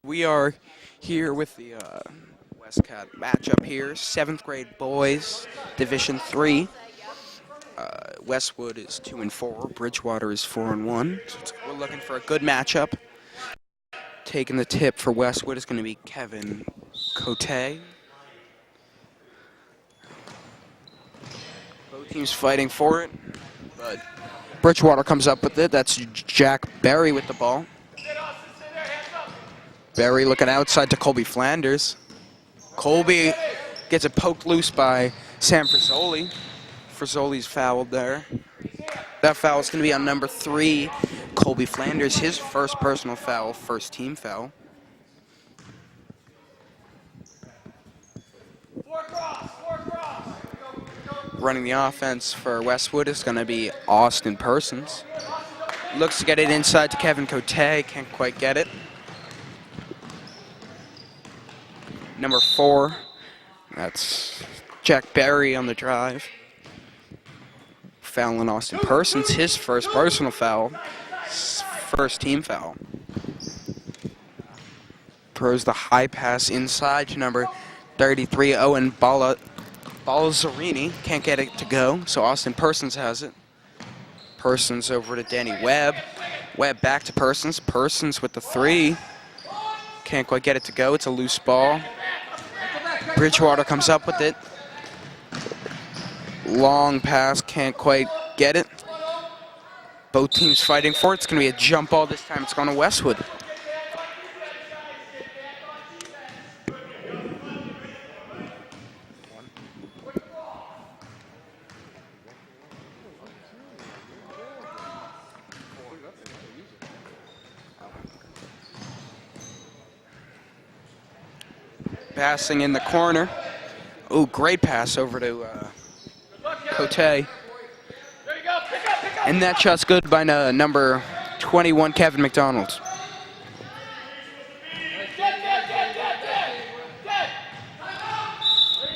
We are here with the Westcott matchup here. 7th grade boys, Division 3. Westwood is 2-4. Bridgewater is 4-1. So we're looking for a good matchup. Taking the tip for Westwood is going to be Kevin Cote. Both teams fighting for it, but Bridgewater comes up with it. That's Jack Berry with the ball. Berry looking outside to Colby Flanders. Colby gets it poked loose by Sam Frizzoli. Frizzoli's fouled there. That foul is going to be on number 3, Colby Flanders. His first personal foul, first team foul. Running the offense for Westwood is going to be Austin Persons. Looks to get it inside to Kevin Cote. Can't quite get it. Number 4, that's Jack Berry on the drive. Fouling Austin Persons, his first personal foul, first team foul. Throws the high pass inside to number 33, Owen Balazzarini. Can't get it to go, so Austin Persons has it. Persons over to Danny Webb. Webb back to Persons. Persons with the 3. Can't quite get it to go. It's a loose ball. Bridgewater comes up with it. Long pass, can't quite get it. Both teams fighting for it. It's going to be a jump ball this time. It's going to Westwood. Passing in the corner. Oh, great pass over to Cote. And that shot's good by number 21, Kevin McDonald.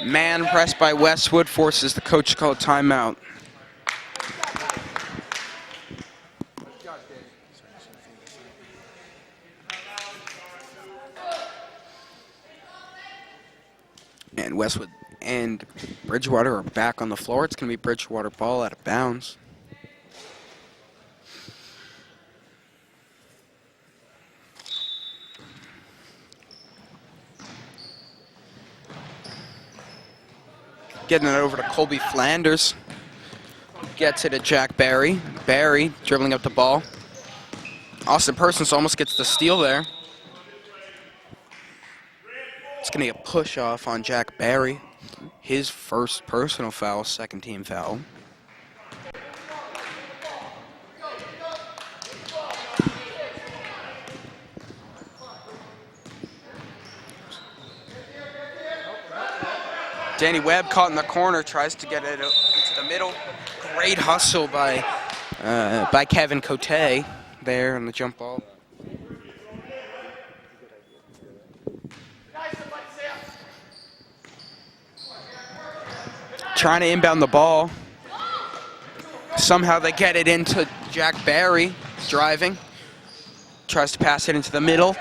Man pressed by Westwood forces the coach to call a timeout. And Westwood and Bridgewater are back on the floor. It's going to be Bridgewater ball out of bounds. Getting it over to Colby Flanders. Gets it to Jack Berry. Berry dribbling up the ball. Austin Persons almost gets the steal there. It's going to be a push-off on Jack Berry. His first personal foul, second team foul. Danny Webb caught in the corner, tries to get it into the middle. Great hustle by Kevin Cote there on the jump ball. Trying to inbound the ball. Somehow they get it into Jack Berry, driving. Tries to pass it into the middle.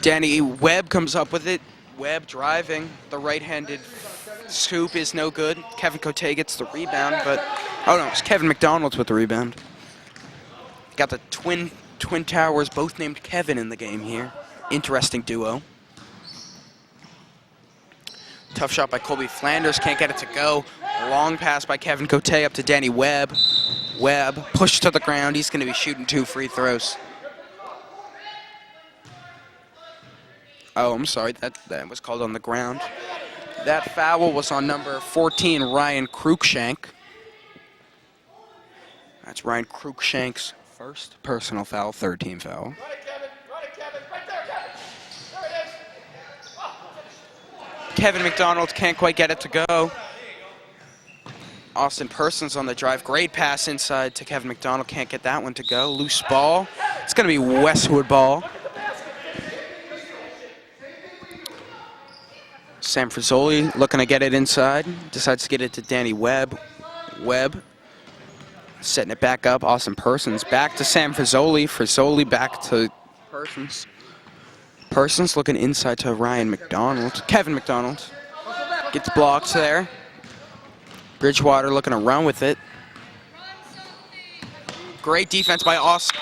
Danny Webb comes up with it. Webb driving. The right-handed scoop is no good. Kevin Cote gets the rebound, but oh no, it's Kevin McDonald with the rebound. Got the twin towers, both named Kevin in the game here. Interesting duo. Tough shot by Colby Flanders, can't get it to go. Long pass by Kevin Cote up to Danny Webb. Webb pushed to the ground. He's going to be shooting 2 free throws. Oh, I'm sorry, that was called on the ground. That foul was on number 14, Ryan Cruikshank. That's Ryan Cruikshank's first personal foul, third team foul. Kevin McDonald can't quite get it to go. Austin Persons on the drive. Great pass inside to Kevin McDonald. Can't get that one to go. Loose ball. It's going to be Westwood ball. Sam Frizzoli looking to get it inside. Decides to get it to Danny Webb. Webb setting it back up. Austin Persons back to Sam Frizzoli. Frizzoli back to Persons. Persons looking inside to Ryan McDonald. Kevin McDonald gets blocked there. Bridgewater looking to run with it. Great defense by Austin.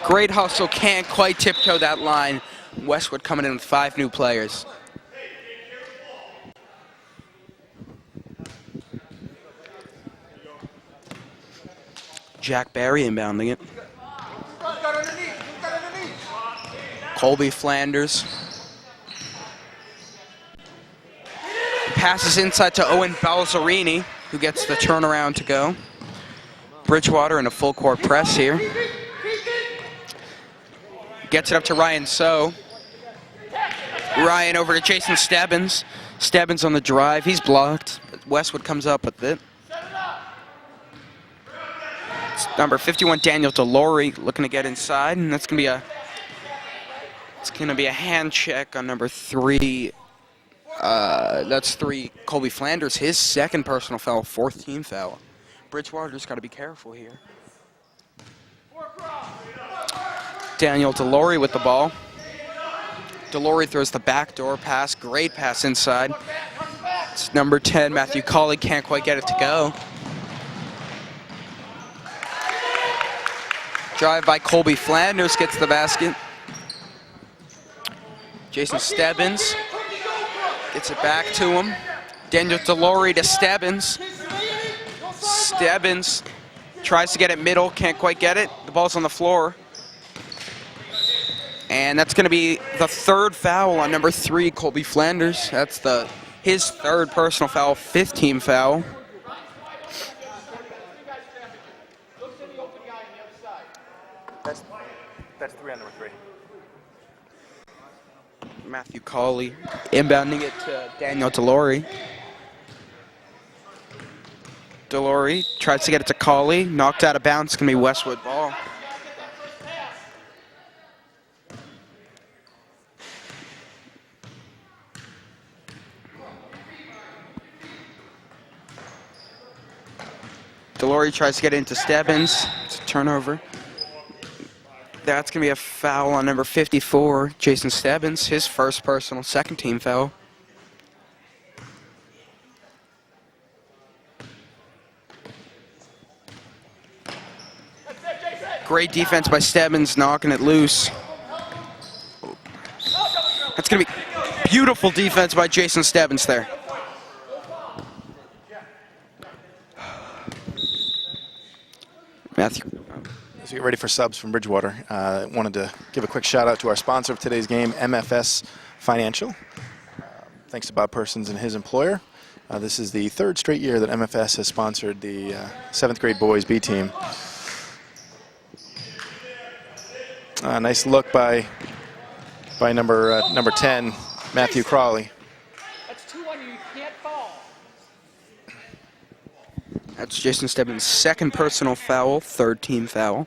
Great hustle, can't quite tiptoe that line. Westwood coming in with 5 new players. Jack Barry inbounding it. Colby Flanders. Passes inside to Owen Balzerini, who gets the turnaround to go. Bridgewater in a full court press here. Gets it up to Ryan So. Ryan over to Jason Stebbins. Stebbins on the drive, he's blocked. Westwood comes up with it. It's number 51, Daniel Delory, looking to get inside, and that's gonna be a hand check on number 3. That's 3, Colby Flanders, his second personal foul, 4th team foul. Bridgewater's got to be careful here. Daniel Delory with the ball. Delory throws the backdoor pass, great pass inside. It's number 10, Matthew Colley, can't quite get it to go. Drive by Colby Flanders, gets the basket. Jason Stebbins gets it back to him. Daniel Delory to Stebbins. Stebbins tries to get it middle, can't quite get it. The ball's on the floor. And that's going to be the 3rd foul on number 3, Colby Flanders. That's his 3rd personal foul, 5th team foul. That's 3 on number 3. Matthew Colley inbounding it to Daniel Delory. Delory tries to get it to Colley, knocked out of bounds. It's going to be Westwood ball. Delory tries to get into Stebbins. It's a turnover. That's going to be a foul on number 54, Jason Stebbins, his 1st personal, 2nd team foul. Great defense by Stebbins, knocking it loose. That's going to be beautiful defense by Jason Stebbins there. Matthew. As we get ready for subs from Bridgewater, wanted to give a quick shout out to our sponsor of today's game, MFS Financial. Thanks to Bob Persons and his employer. This is the 3rd straight year that MFS has sponsored the 7th grade boys B team. Nice look by number 10, Matthew Crawley. That's 2 on you. You can't foul. That's Jason Stebbins' 2nd personal foul, 3rd team foul.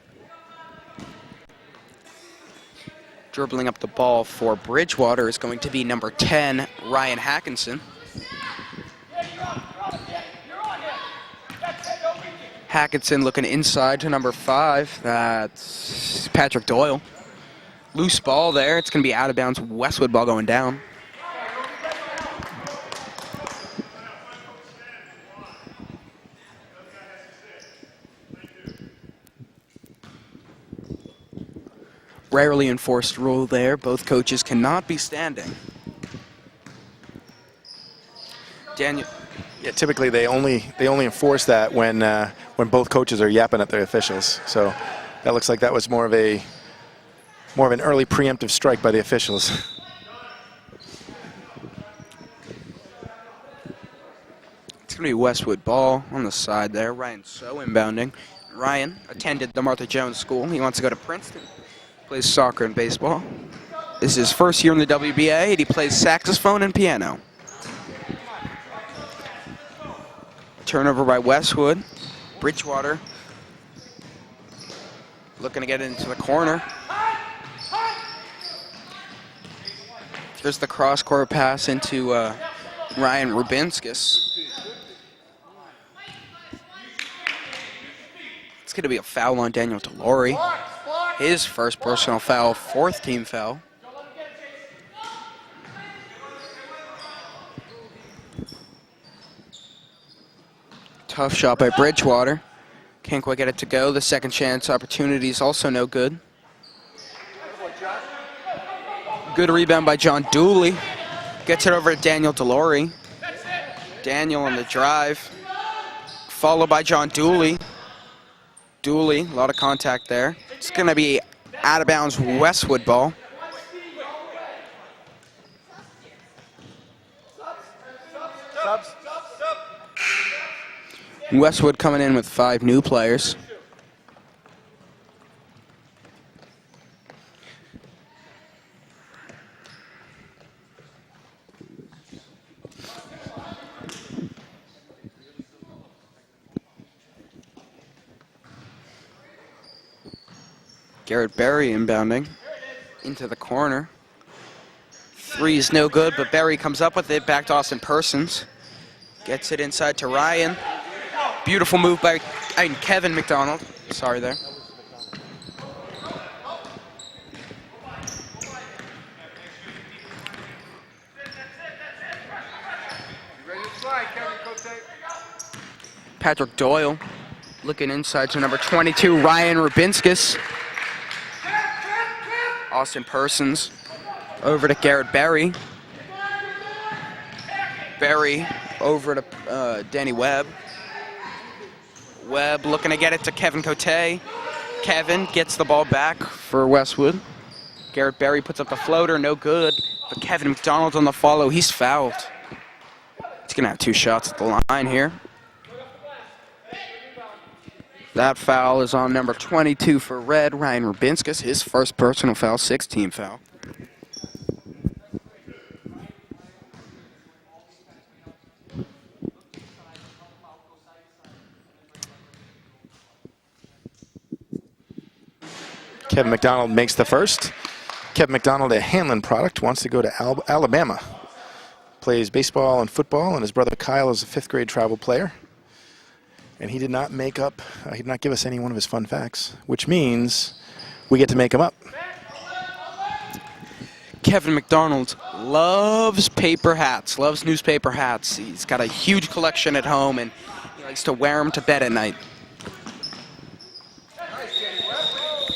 Dribbling up the ball for Bridgewater is going to be number 10, Ryan Hackinson. Hackinson looking inside to number 5. That's Patrick Doyle. Loose ball there. It's going to be out of bounds. Westwood ball going down. Rarely enforced rule there. Both coaches cannot be standing. Daniel. Yeah, typically they only enforce that when both coaches are yapping at their officials. So that looks like that was more of an early preemptive strike by the officials. It's going to be Westwood ball on the side there. Ryan So inbounding. Ryan attended the Martha Jones School. He wants to go to Princeton. Plays soccer and baseball. This is his 1st year in the WBA, and he plays saxophone and piano. Turnover by Westwood. Bridgewater looking to get into the corner. There's the cross-court pass into Ryan Rubinskis. It's going to be a foul on Daniel Delory. His 1st personal foul, 4th team foul. Tough shot by Bridgewater. Can't quite get it to go. The second chance opportunity is also no good. Good rebound by John Dooley. Gets it over to Daniel Delory. Daniel on the drive. Followed by John Dooley. Dooley, a lot of contact there. It's going to be out of bounds Westwood ball. Westwood coming in with 5 new players. Garrett Berry inbounding into the corner. 3 is no good, but Berry comes up with it. Back to Austin Persons. Gets it inside to Ryan. Beautiful move by Kevin McDonald. Sorry there. Patrick Doyle looking inside to number 22, Ryan Rubinskis. Austin Persons over to Garrett Berry. Berry over to Danny Webb. Webb looking to get it to Kevin Cote. Kevin gets the ball back for Westwood. Garrett Berry puts up the floater, no good. But Kevin McDonald on the follow, he's fouled. He's gonna have 2 shots at the line here. That foul is on number 22 for Red, Ryan Rubinskis, his first personal foul, 6th team foul. Kevin McDonald makes the first. Kevin McDonald, a Hanlon product, wants to go to Alabama. Plays baseball and football, and his brother Kyle is a 5th grade travel player. And he did not he did not give us any one of his fun facts, which means we get to make them up. Kevin McDonald loves paper hats, loves newspaper hats. He's got a huge collection at home, and he likes to wear them to bed at night.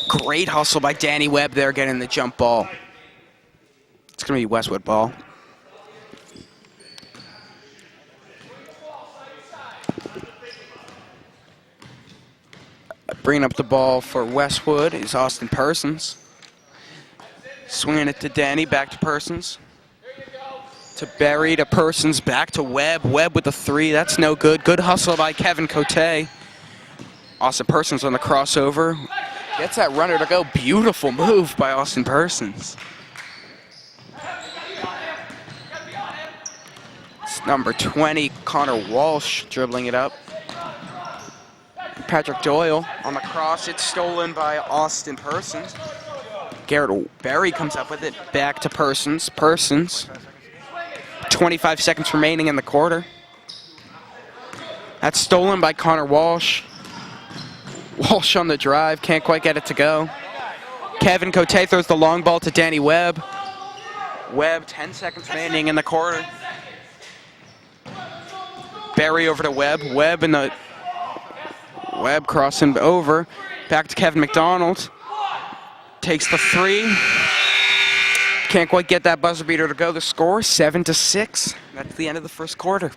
Great hustle by Danny Webb there, getting the jump ball. It's going to be Westwood ball. Bringing up the ball for Westwood is Austin Persons. Swinging it to Danny, back to Persons. To Berry, to Persons, back to Webb. Webb with the 3, that's no good. Good hustle by Kevin Cote. Austin Persons on the crossover. Gets that runner to go. Beautiful move by Austin Persons. It's number 20, Connor Walsh, dribbling it up. Patrick Doyle on the cross. It's stolen by Austin Persons. Garrett Berry comes up with it. Back to Persons. Persons. 25 seconds remaining in the quarter. That's stolen by Connor Walsh. Walsh on the drive. Can't quite get it to go. Kevin Cote throws the long ball to Danny Webb. Webb, 10 seconds remaining in the quarter. Berry over to Webb. Webb in the... Webb crossing over. Back to Kevin McDonald. Takes the 3. Can't quite get that buzzer beater to go. The score, 7-6. That's the end of the first quarter.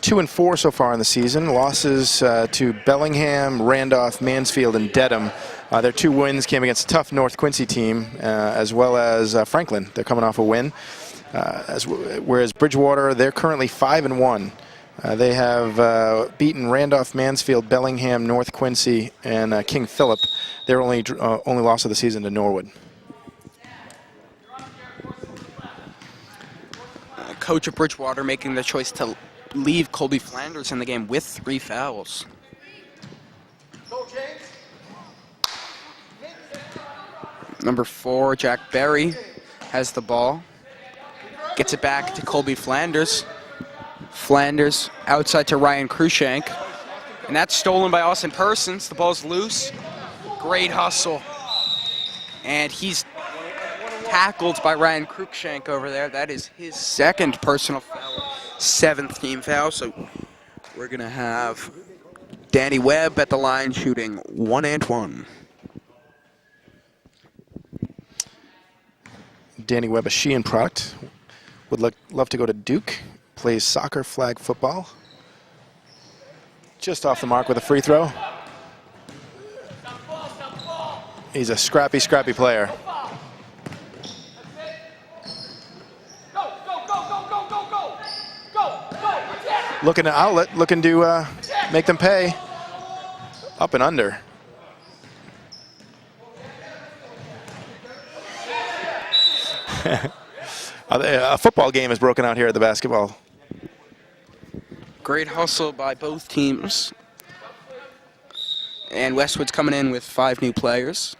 2-4 so far in the season. Losses to Bellingham, Randolph, Mansfield, and Dedham. Their 2 wins came against a tough North Quincy team, as well as Franklin. They're coming off a win. Whereas Bridgewater, they're currently 5-1. They have beaten Randolph, Mansfield, Bellingham, North Quincy, and King Philip. Their only loss of the season to Norwood. Coach of Bridgewater making the choice to leave Colby Flanders in the game with 3 fouls. Number 4, Jack Berry, has the ball. Gets it back to Colby Flanders. Flanders outside to Ryan Cruikshank. And that's stolen by Austin Persons. The ball's loose. Great hustle. And he's tackled by Ryan Cruikshank over there. That is his second personal foul, 7th team foul. So we're going to have Danny Webb at the line shooting 1-1. Danny Webb, a Sheehan product. Would love to go to Duke. Plays soccer, flag football. Just off the mark with a free throw. He's a scrappy, scrappy player. Looking to outlet, looking to make them pay. Up and under. A football game is broken out here at the basketball. Great hustle by both teams. And Westwood's coming in with 5 new players.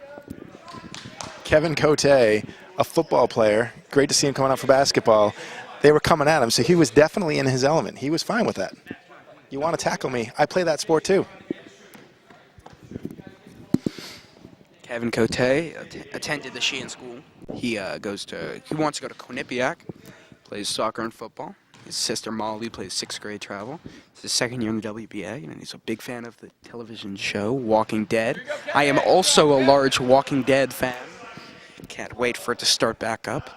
Kevin Cote, a football player. Great to see him coming out for basketball. They were coming at him, so he was definitely in his element. He was fine with that. You want to tackle me? I play that sport too. Kevin Cote attended the Sheehan School. He wants to go to Quinnipiac, plays soccer and football. His sister Molly plays 6th grade travel. It's his 2nd year in the WBA, and he's a big fan of the television show Walking Dead. I am also a large Walking Dead fan. Can't wait for it to start back up.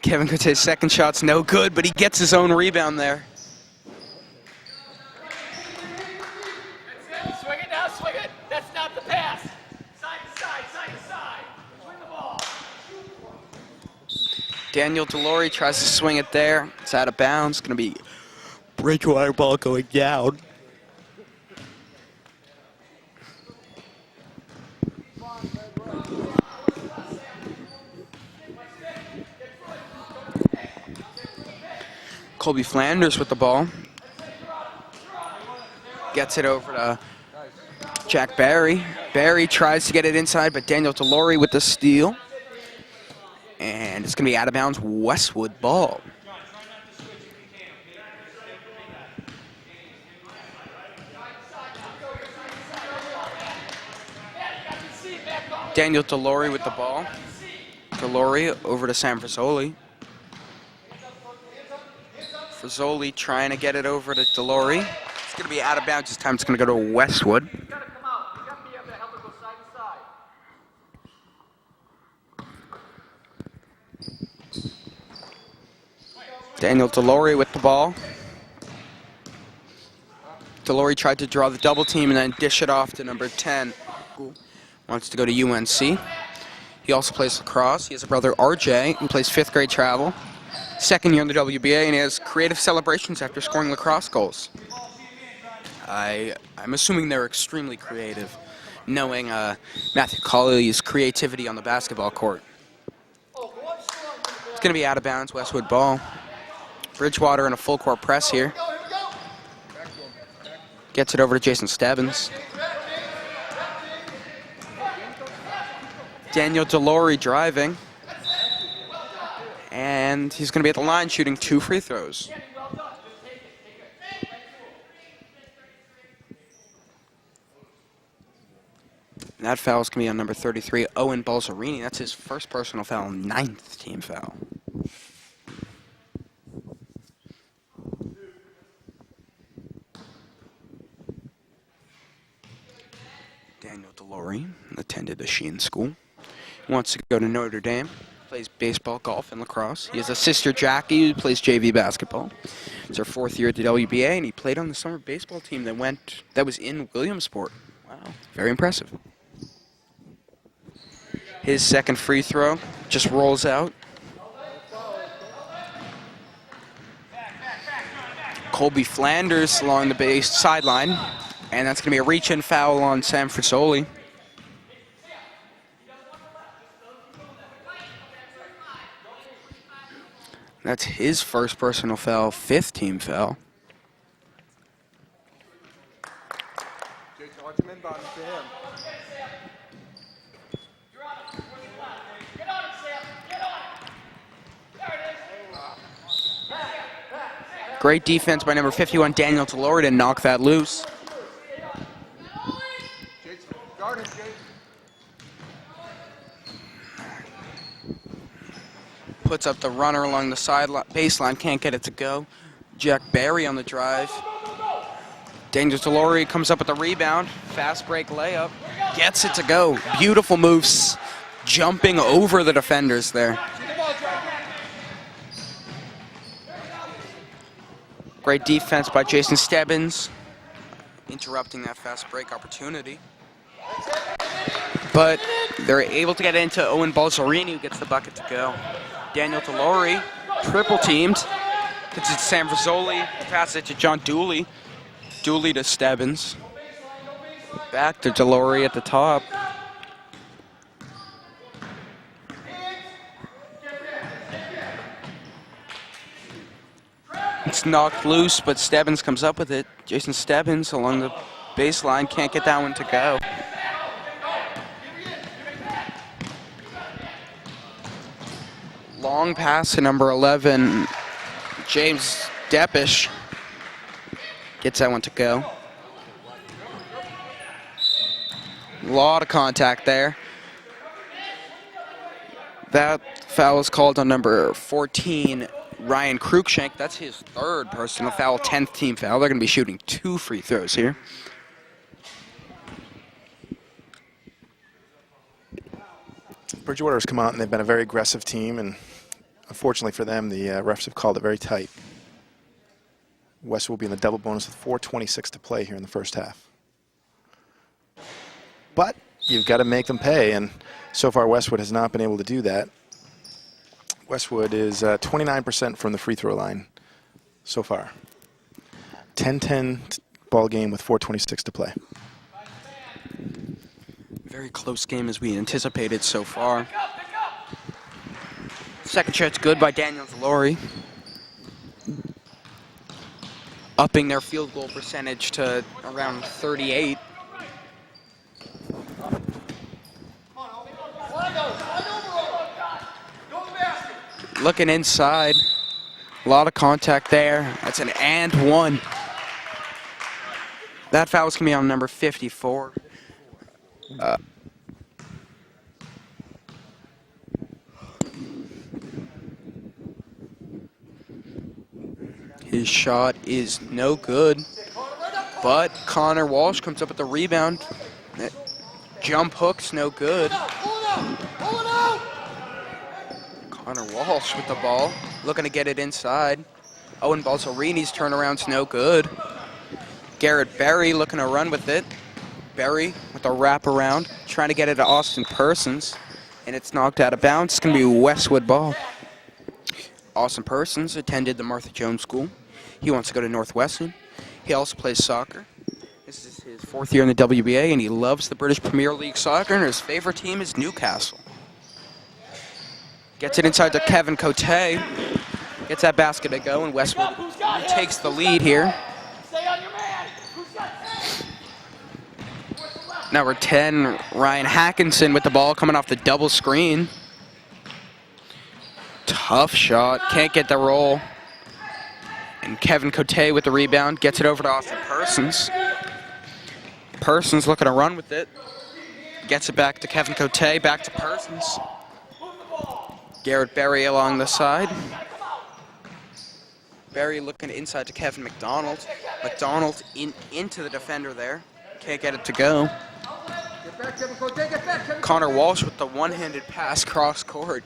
Kevin Cote's second shot's no good, but he gets his own rebound there. Swing it now, swing it. That's not the pass. Side to side, side to side. Swing the ball. Daniel Delory tries to swing it there. It's out of bounds. Going to be Bridgewater ball going down. Colby Flanders with the ball. Gets it over to Jack Barry. Barry tries to get it inside, but Daniel Delory with the steal. And it's going to be out of bounds, Westwood ball. Daniel Delory with the ball. Delory over to Sam Frizzoli. Frizzoli trying to get it over to Delory. It's going to be out of bounds this time. It's going to go to Westwood. You gotta come out. You gotta be able to help it go side to side. Daniel Delory with the ball. Delory tried to draw the double team and then dish it off to number 10, who wants to go to UNC. He also plays lacrosse. He has a brother, RJ, who plays 5th grade travel. 2nd year in the WBA, and he has creative celebrations after scoring lacrosse goals. I'm assuming they're extremely creative, knowing Matthew Colley's creativity on the basketball court. It's going to be out of bounds, Westwood ball. Bridgewater in a full court press here. Gets it over to Jason Stebbins. Daniel Delory driving. And he's going to be at the line shooting 2 free throws. And that foul is going to be on number 33, Owen Balzerini. That's his first personal foul, 9th team foul. Daniel Delory attended the Sheehan School. He wants to go to Notre Dame. Plays baseball, golf, and lacrosse. He has a sister, Jackie, who plays JV basketball. It's her 4th year at the WBA, and he played on the summer baseball team that was in Williamsport. Wow, very impressive. His second free throw just rolls out. Colby Flanders along the base sideline, and that's going to be a reach-in foul on Sam Frizzoli. That's his first personal foul, 5th team foul. Great defense by number 51, Daniel Delore, to knock that loose. Puts up the runner along the baseline, can't get it to go. Jack Barry on the drive. Daniel Delore comes up with the rebound. Fast break layup. Gets it to go. Beautiful moves, jumping over the defenders there. Great defense by Jason Stebbins, interrupting that fast break opportunity. But they're able to get into Owen Balsarini, who gets the bucket to go. Daniel Delore, triple teamed. Gets it to Sam Rizzoli, passes it to John Dooley. Dooley to Stebbins. Back to Delore at the top. It's knocked loose, but Stebbins comes up with it. Jason Stebbins along the baseline, can't get that one to go. Long pass to number 11, James Deppish. Gets that one to go. A lot of contact there. That foul is called on number 14, Ryan Cruikshank. That's his 3rd personal foul, 10th team foul. They're going to be shooting 2 free throws here. Bridgewater's come out and they've been a very aggressive team, and unfortunately for them, the refs have called it very tight. Westwood will be in the double bonus with 4:26 to play here in the first half. But you've got to make them pay, and so far Westwood has not been able to do that. Westwood is 29% from the free throw line so far. 10-10 ball game with 4:26 to play. Very close game as we anticipated so far. Second shot's good by Daniel Delore. Upping their field goal percentage to around 38. Looking inside. A lot of contact there. That's an and one. That foul's going to be on number 54. His shot is no good, but Connor Walsh comes up with the rebound. That jump hook's no good. Connor Walsh with the ball, looking to get it inside. Owen Balsalini's turnaround's no good. Garrett Berry looking to run with it. Berry with a wraparound, trying to get it to Austin Persons, and it's knocked out of bounds. It's going to be Westwood ball. Austin Persons attended the Martha Jones School. He wants to go to Northwestern. He also plays soccer. This is his 4th year in the WBA, and he loves the British Premier League soccer, and his favorite team is Newcastle. Gets it inside to Kevin Cote. Gets that basket to go, and Westwood takes the lead here. Number 10, Ryan Hackinson with the ball coming off the double screen. Tough shot, can't get the roll. And Kevin Cote with the rebound, gets it over to Austin Persons. Persons looking to run with it. Gets it back to Kevin Cote, back to Persons. Garrett Berry along the side. Berry looking inside to Kevin McDonald. McDonald into the defender there. Can't get it to go. Connor Walsh with the one-handed pass cross court.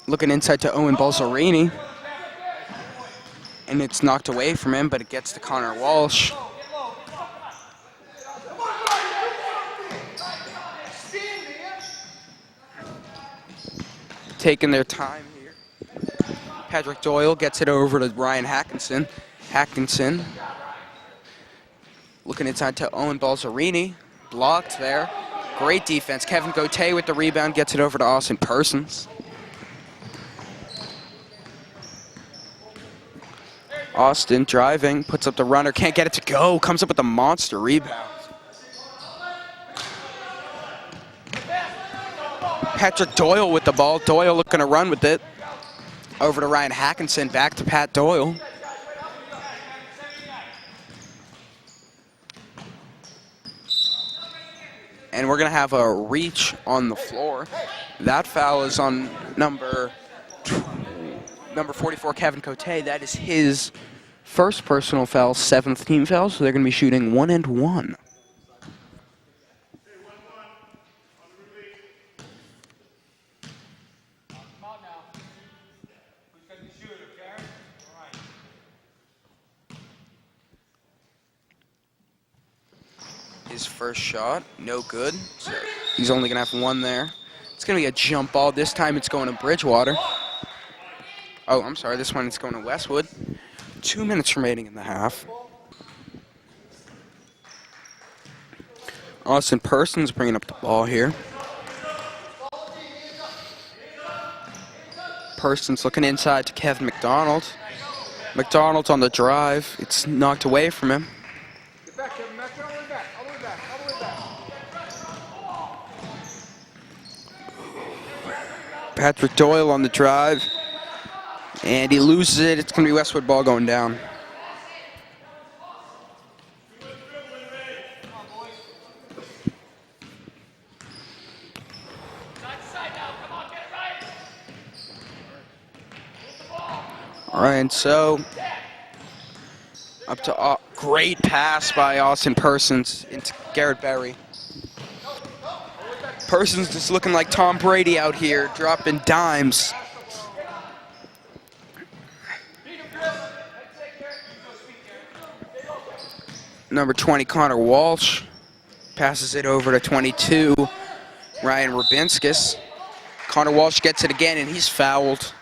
Looking inside to Owen Balsarini. And it's knocked away from him, but it gets to Connor Walsh. Taking their time here. Patrick Doyle gets it over to Ryan Hackinson. Hackinson looking inside to Owen Balsarini. Blocked there. Great defense. Kevin Cote with the rebound gets it over to Austin Persons. Austin driving, puts up the runner, can't get it to go, comes up with a monster rebound. Patrick Doyle with the ball. Doyle looking to run with it. Over to Ryan Hackinson, back to Pat Doyle. And we're going to have a reach on the floor. That foul is on number 44, Kevin Cote. That is his first personal foul, 7th team foul, so they're going to be shooting 1 and 1. His first shot, no good. So he's only going to have one there. It's going to be a jump ball. This time it's going to Bridgewater. Oh, I'm sorry. This one it's going to Westwood. 2 minutes remaining in the half. Austin Persons bringing up the ball here. Persons looking inside to Kevin McDonald. McDonald on the drive. It's knocked away from him. Patrick Doyle on the drive. And he loses it. It's going to be Westwood ball going down. All right, and so up to great pass by Austin Persons into Garrett Berry. Persons just looking like Tom Brady out here, dropping dimes. Number 20, Connor Walsh, passes it over to 22, Ryan Rubinskis. Connor Walsh gets it again, and he's fouled.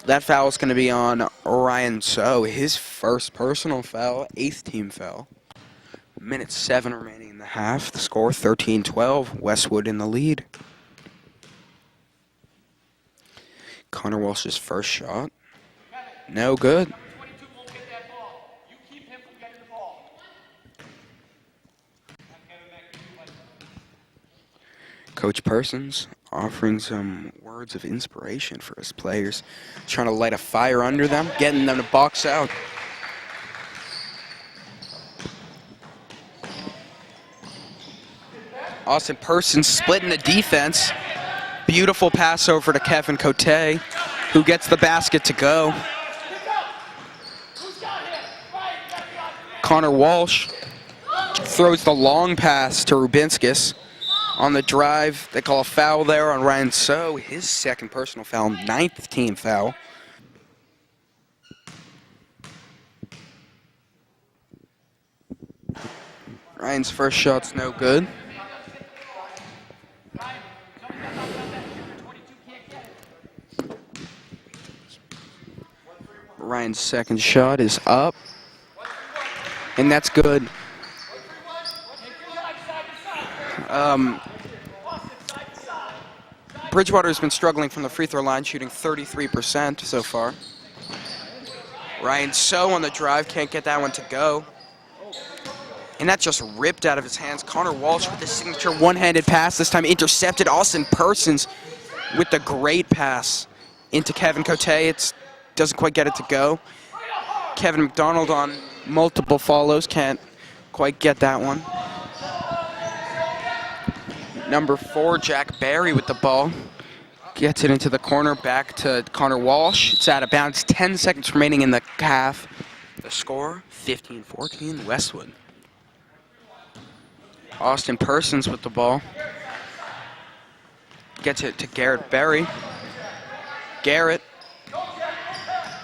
That foul is going to be on Ryan So, his first personal foul, 8th team foul. Minute 7 remaining in the half. The score 13-12. Westwood in the lead. Connor Walsh's first shot. No good. Coach Persons offering some words of inspiration for his players. Trying to light a fire under them, getting them to box out. Austin Persons splitting the defense. Beautiful pass over to Kevin Cote, who gets the basket to go. Connor Walsh throws the long pass to Rubinskis. On the drive, they call a foul there on Ryan So, his second personal foul, 9th team foul. Ryan's first shot's no good. Ryan's second shot is up, and that's good. Bridgewater has been struggling from the free throw line, shooting 33% so far. Ryan So on the drive, can't get that one to go. And that's just ripped out of his hands. Connor Walsh with the signature one-handed pass, this time intercepted. Austin Persons with the great pass into Kevin Cote. It doesn't quite get it to go. Kevin McDonald on multiple follows, can't quite get that one. Number 4, Jack Barry with the ball. Gets it into the corner, back to Connor Walsh. It's out of bounds, 10 seconds remaining in the half. The score, 15-14, Westwood. Austin Persons with the ball. Gets it to Garrett Berry. Garrett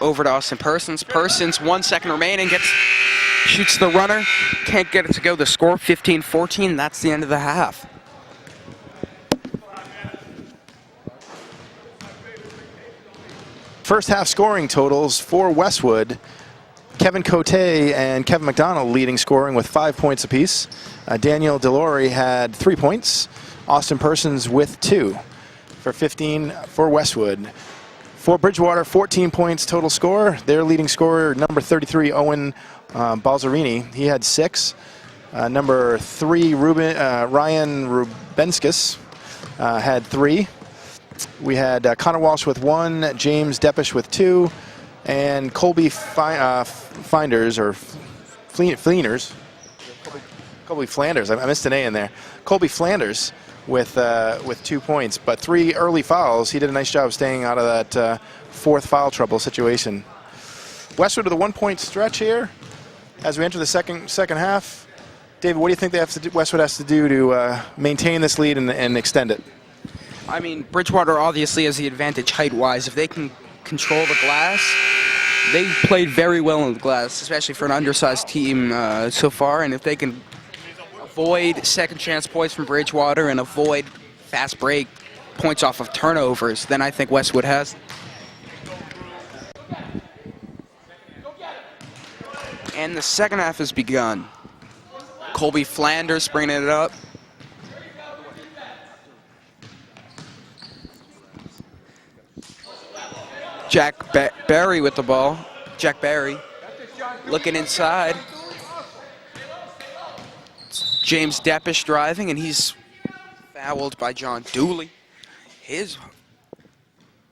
over to Austin Persons. Persons, 1 second remaining, shoots the runner. Can't get it to go. The score, 15-14. That's the end of the half. First half scoring totals for Westwood. Kevin Cote and Kevin McDonald leading scoring with 5 points apiece. Daniel Delorey had 3 points. Austin Persons with 2 for 15 for Westwood. For Bridgewater, 14 points total score. Their leading scorer, number 33, Owen Balzerini. He had 6. Number 3, Ryan Rubenskis had 3. We had Connor Walsh with 1, James Depesh with 2, and Colby Flanders, Colby Flanders. I missed an A in there. Colby Flanders with 2 points, but 3 early fouls. He did a nice job staying out of that 4th foul trouble situation. Westwood with a 1-point stretch here as we enter the second half. David, what do you think Westwood has to do to maintain this lead and extend it? I mean, Bridgewater obviously has the advantage height-wise. If they can control the glass, they played very well in the glass, especially for an undersized team so far. And if they can avoid second chance points from Bridgewater and avoid fast break points off of turnovers, then I think Westwood has. And the second half has begun. Colby Flanders bringing it up. Jack Barry with the ball. Jack Barry looking inside. James Depesh driving, and he's fouled by John Dooley. His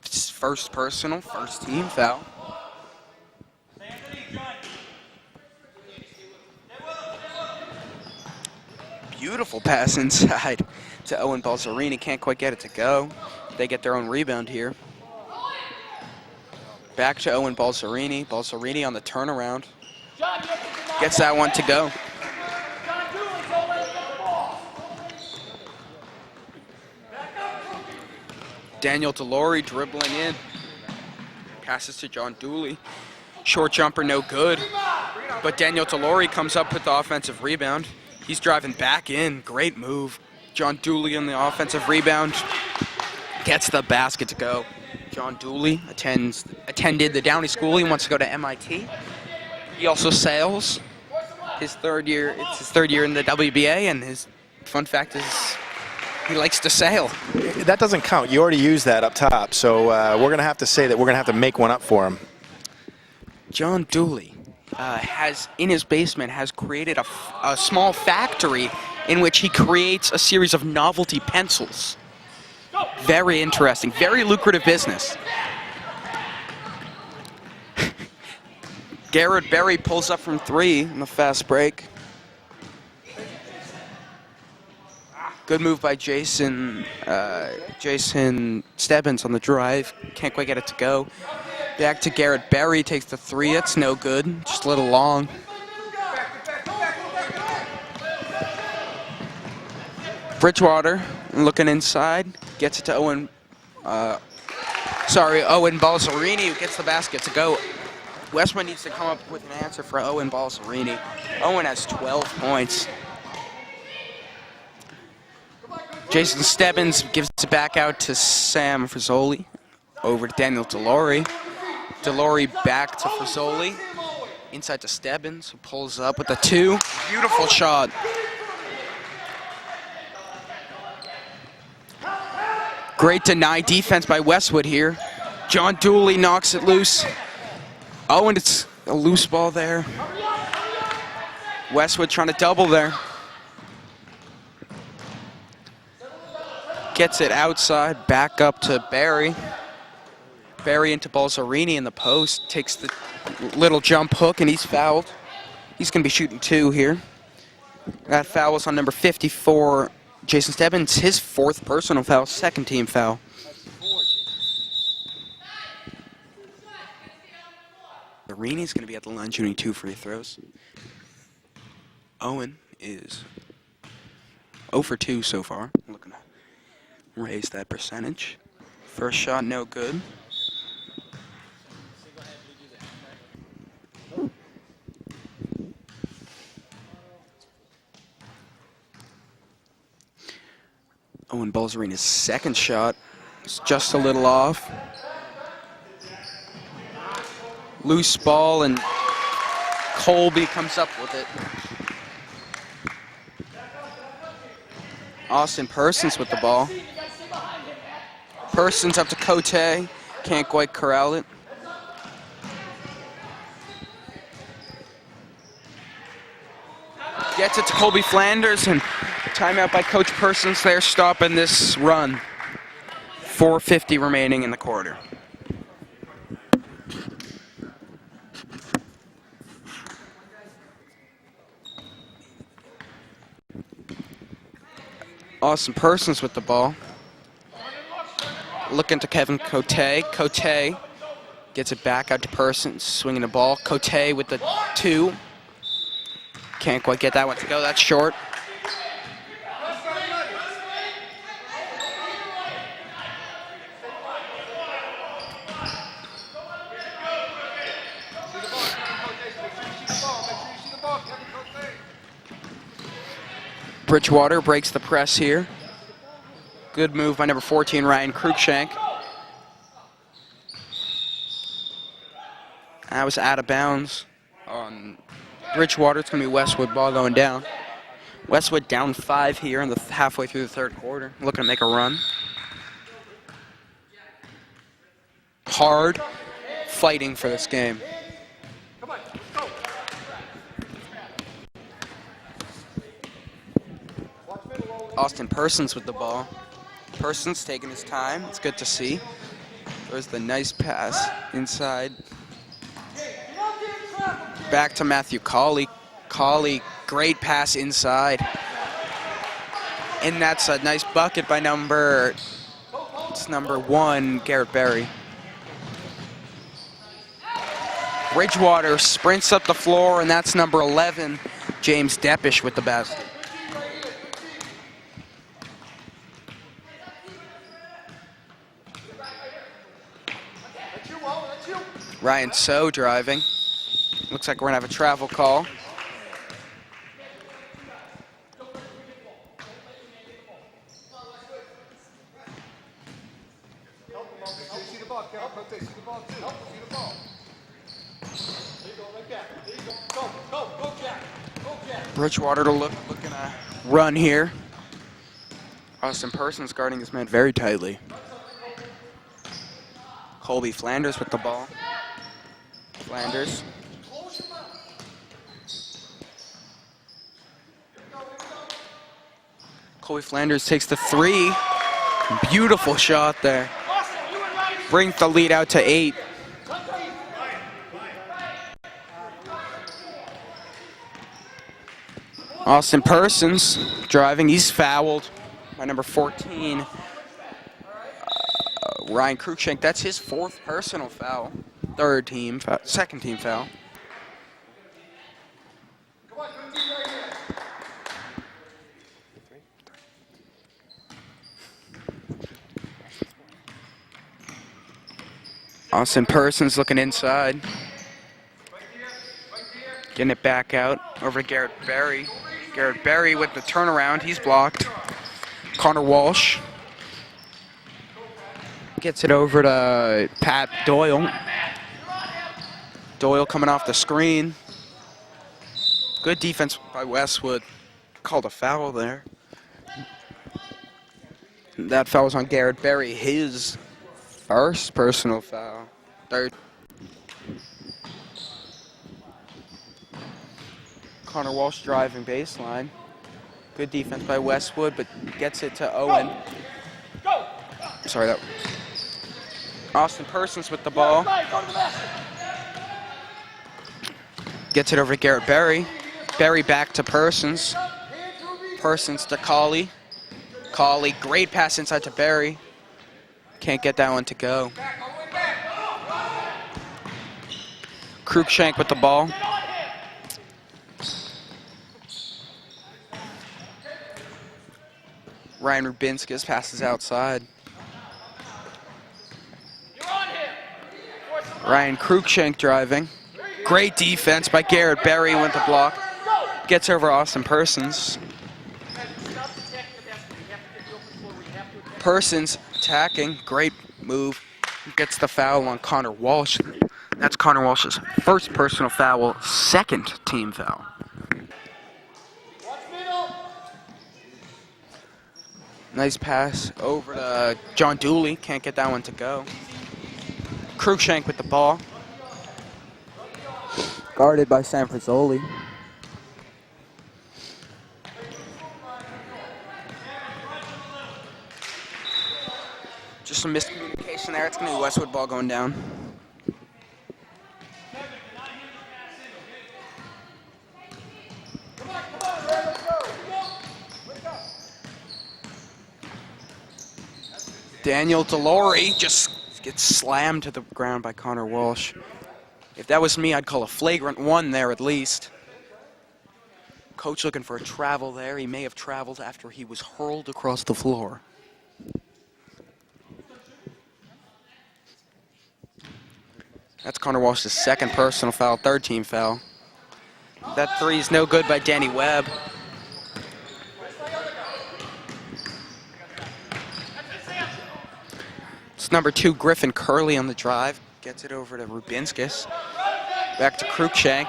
first team foul. Beautiful pass inside to Owen Balzerini. Can't quite get it to go. They get their own rebound here. Back to Owen Balzerini. Balzerini on the turnaround. Gets that one to go. Daniel Delory dribbling in. Passes to John Dooley. Short jumper, no good. But Daniel Delory comes up with the offensive rebound. He's driving back in. Great move. John Dooley on the offensive rebound. Gets the basket to go. John Dooley attended the Downey School. He wants to go to MIT. He also sails. It's his third year in the WBA, and his fun fact is he likes to sail. That doesn't count. You already used that up top, so we're going to have to say that we're going to have to make one up for him. John Dooley has, in his basement, has created a small factory in which he creates a series of novelty pencils. Very interesting, very lucrative business. Garrett Berry pulls up from 3 in the fast break. Good move by Jason Stebbins on the drive. Can't quite get it to go. Back to Garrett Berry, takes the 3. It's no good, just a little long. Bridgewater looking inside, gets it to Owen Balzerini, who gets the basket to go. Westwood needs to come up with an answer for Owen Balzerini. Owen has 12 points. Jason Stebbins gives it back out to Sam Frizzoli. Over to Daniel Delory. Delory back to Frizzoli. Inside to Stebbins, who pulls up with a 2. Beautiful shot. Great deny defense by Westwood here. John Dooley knocks it loose. Oh, and it's a loose ball there. Westwood trying to double there. Gets it outside, back up to Barry. Barry into Balzerini in the post. Takes the little jump hook, and he's fouled. He's going to be shooting 2 here. That foul was on number 54, Jason Stebbins. His 4th personal foul, 2nd team foul. Balzerini's going to be at the line shooting 2 free throws. Owen is 0 for 2 so far. Looking to raise that percentage. First shot, no good. Owen Balzerini's 2nd shot is just a little off. Loose ball, and Colby comes up with it. Austin Persons with the ball. Persons up to Cote. Can't quite corral it. Gets it to Colby Flanders, and timeout by Coach Persons there, stopping this run. 4:50 remaining in the quarter. Awesome Persons with the ball. Looking to Kevin Cote. Cote gets it back out to Persons, swinging the ball. Cote with the 2. Can't quite get that one to go. That's short. Bridgewater breaks the press here. Good move by number 14, Ryan Cruikshank. That was out of bounds on Bridgewater. It's going to be Westwood, ball going down. Westwood down 5 here in the halfway through the third quarter. Looking to make a run. Hard fighting for this game. Austin Persons with the ball. Persons taking his time. It's good to see. There's the nice pass inside. Back to Matthew Cawley. Cawley, great pass inside. And that's a nice bucket by number 1, Garrett Berry. Bridgewater sprints up the floor, and that's number 11, James Deppish with the basket. Ryan So driving. Looks like we're going to have a travel call. Bridgewater to looking to run here. Austin Persons guarding his man very tightly. Colby Flanders with the ball. Flanders. Colby Flanders takes the 3. Beautiful shot there. Brings the lead out to 8. Austin Persons driving. He's fouled by number 14, Ryan Cruikshank. That's his 4th personal foul. Second team foul. Austin Persons looking inside. Getting it back out over to Garrett Berry. Garrett Berry with the turnaround. He's blocked. Connor Walsh gets it over to Pat Doyle. Doyle coming off the screen. Good defense by Westwood. Called a foul there. That foul was on Garrett Berry, his 1st personal foul. 3rd. Connor Walsh driving baseline. Good defense by Westwood, but gets it to Owen. Sorry, that. Austin Persons with the ball. Gets it over to Garrett Berry. Berry back to Persons. Persons to Cawley. Cawley, great pass inside to Berry. Can't get that one to go. Cruikshank with the ball. Ryan Rubinskas passes outside. Ryan Cruikshank driving. Great defense by Garrett Berry with the block. Gets over Austin Persons. Persons attacking. Great move. Gets the foul on Connor Walsh. That's Connor Walsh's 1st personal foul, 2nd team foul. Nice pass over to John Dooley. Can't get that one to go. Cruikshank with the ball. Guarded by Sanfrazoli. Just some miscommunication there. It's going to be Westwood ball going down. Daniel Delory just gets slammed to the ground by Connor Walsh. If that was me, I'd call a flagrant one there at least. Coach looking for a travel there. He may have traveled after he was hurled across the floor. That's Connor Walsh's second personal foul, third team foul. That three is no good by Danny Webb. It's number 2, Griffin Curley on the drive. Gets it over to Rubinskis. Back to Cruikshank.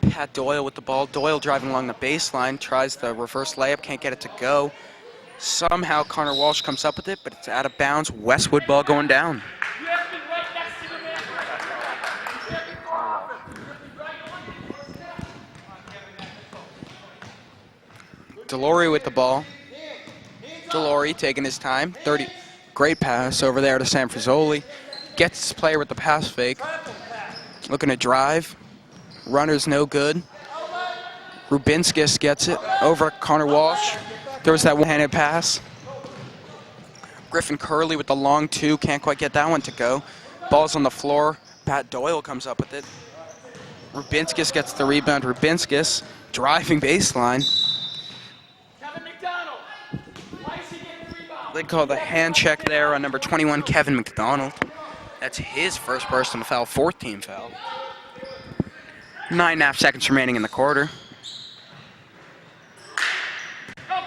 Pat Doyle with the ball. Doyle driving along the baseline. Tries the reverse layup. Can't get it to go. Somehow Connor Walsh comes up with it, but it's out of bounds. Westwood ball going down. Delory with the ball. Delory taking his time. 30. Great pass over there to Sanfrazoli. Gets his player with the pass fake. Looking to drive. Runner's no good. Rubinskis gets it over Connor Walsh. There was that one-handed pass. Griffin Curley with the long 2. Can't quite get that one to go. Ball's on the floor. Pat Doyle comes up with it. Rubinskis gets the rebound. Rubinskis driving baseline. They call the hand check there on number 21, Kevin McDonald. That's his first personal foul, fourth team foul. 9.5 seconds remaining in the quarter.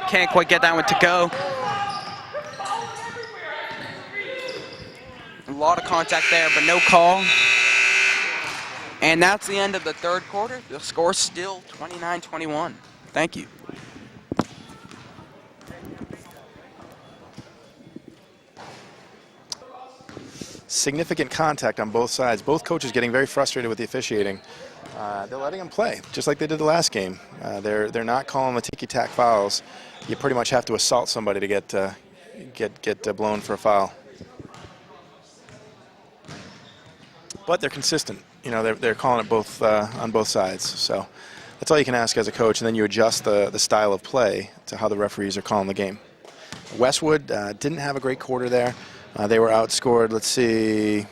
Can't quite get that one to go. A lot of contact there, but no call. And that's the end of the third quarter. The score's still 29-21. Thank you. Significant contact on both sides. Both coaches getting very frustrated with the officiating. They're letting them play, just like they did the last game. They're not calling the ticky-tack fouls. You pretty much have to assault somebody to get blown for a foul. But they're consistent. You know, they're calling it both on both sides. So that's all you can ask as a coach, and then you adjust the style of play to how the referees are calling the game. Westwood didn't have a great quarter there. They were outscored, let's see,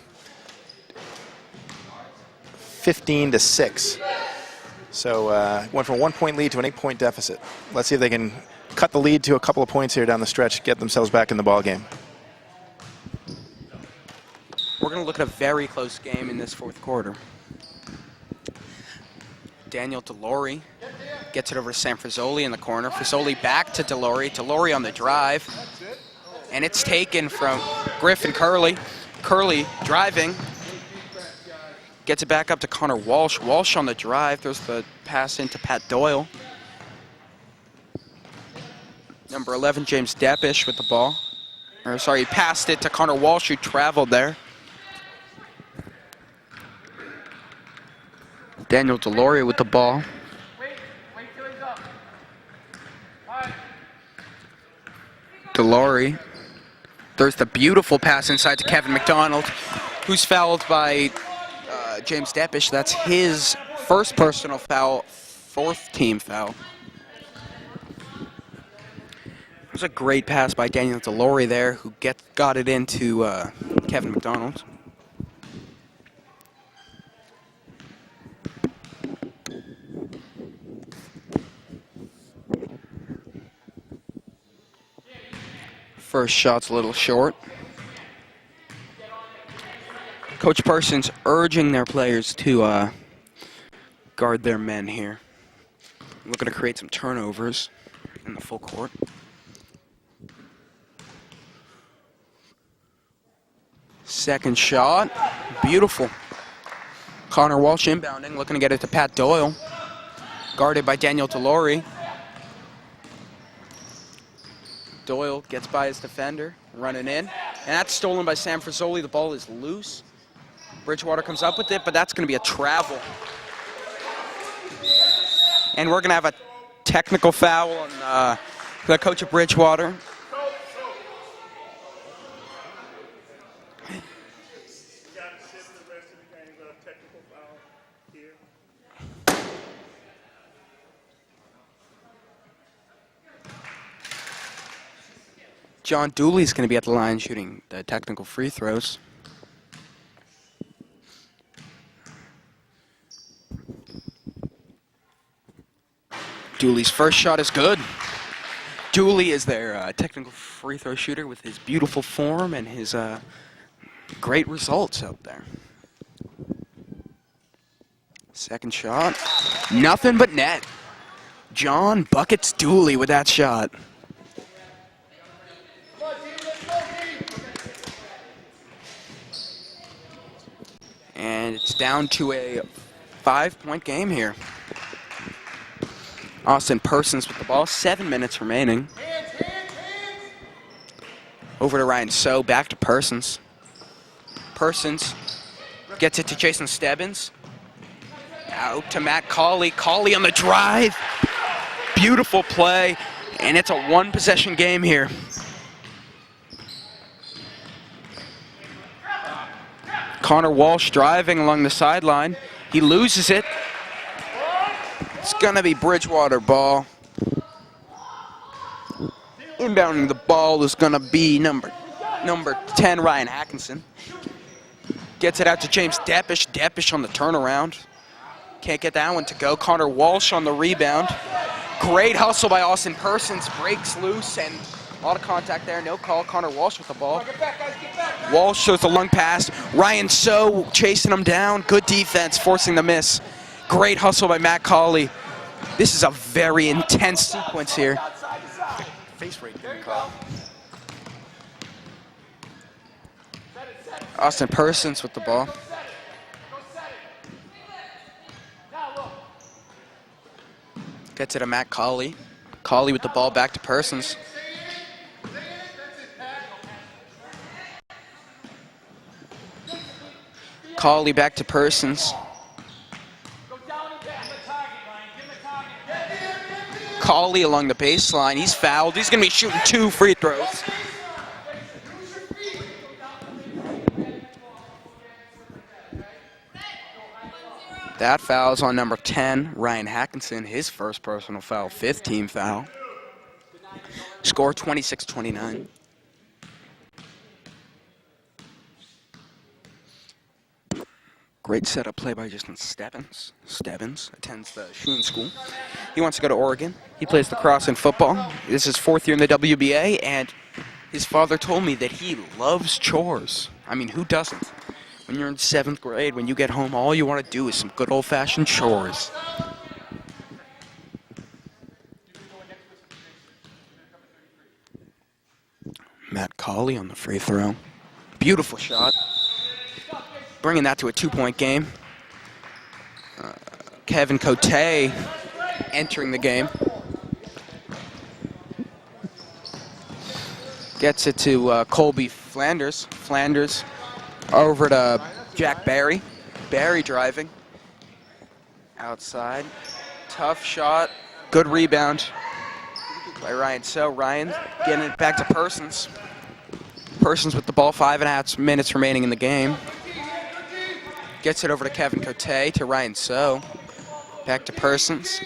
15-6. So went from a 1-point lead to an 8-point deficit. Let's see if they can cut the lead to a couple of points here down the stretch, get themselves back in the ball game. We're going to look at a very close game in this fourth quarter. Daniel Delory gets it over to Sanfrazoli in the corner. Frazoli back to Delory. Delory on the drive. And it's taken from Griffin Curley. Curley driving. Gets it back up to Connor Walsh. Walsh on the drive. There's the pass into Pat Doyle. Number 11, James Deppish with the ball. Or sorry, he passed it to Connor Walsh, who traveled there. Daniel Delory with the ball. Delory. There's the beautiful pass inside to Kevin McDonald, who's fouled by James Deppish. That's his first personal foul, fourth team foul. It was a great pass by Daniel Delory there, who got it into Kevin McDonald. First shot's a little short. Coach Parsons urging their players to guard their men here. Looking to create some turnovers in the full court. Second shot, beautiful. Connor Walsh inbounding, looking to get it to Pat Doyle. Guarded by Daniel Delory. Doyle gets by his defender, running in. And that's stolen by Sanfrazoli. The ball is loose. Bridgewater comes up with it, but that's going to be a travel. And we're going to have a technical foul on the coach of Bridgewater. John Dooley's going to be at the line shooting the technical free throws. Dooley's first shot is good. Dooley is their technical free throw shooter with his beautiful form and his great results out there. Second shot, nothing but net. John buckets Dooley with that shot. And it's down to a 5-point game here. Austin Persons with the ball, 7 minutes remaining. Over to Ryan So, back to Persons. Persons gets it to Jason Stebbins. Out to Matt Cawley. Cawley on the drive. Beautiful play, and it's a one-possession game here. Connor Walsh driving along the sideline. He loses it. It's gonna be Bridgewater ball. Inbounding the ball is gonna be number 10, Ryan Atkinson. Gets it out to James Deppish. Deppish on the turnaround. Can't get that one to go. Connor Walsh on the rebound. Great hustle by Austin Persons. Breaks loose and a lot of contact there. No call. Connor Walsh with the ball. Walsh shows the lung pass. Ryan So chasing him down. Good defense, forcing the miss. Great hustle by Matt Cawley. This is a very intense sequence here. Face rate didn't call. Austin Persons with the ball. Gets it to Matt Cawley. Cawley with the ball back to Persons. Cawley back to Persons. Cawley along the baseline. He's fouled. He's going to be shooting 2 free throws. That foul's on number 10, Ryan Atkinson. His first personal foul, 5th team foul. Score 26-29. Great setup play by Justin Stebbins. Stebbins attends the shooting school. He wants to go to Oregon. He plays lacrosse and football. This is 4th year in the WBA, and his father told me that he loves chores. I mean, who doesn't? When you're in 7th grade, when you get home, all you want to do is some good old-fashioned chores. Matt Cawley on the free throw. Beautiful shot. Bringing that to a 2-point game. Kevin Cote entering the game. Gets it to Colby Flanders. Flanders over to Jack Barry. Barry driving. Outside. Tough shot. Good rebound by Ryan So. Ryan getting it back to Persons. Persons with the ball, 5.5 minutes remaining in the game. Gets it over to Kevin Cote, to Ryan So. Back to Persons.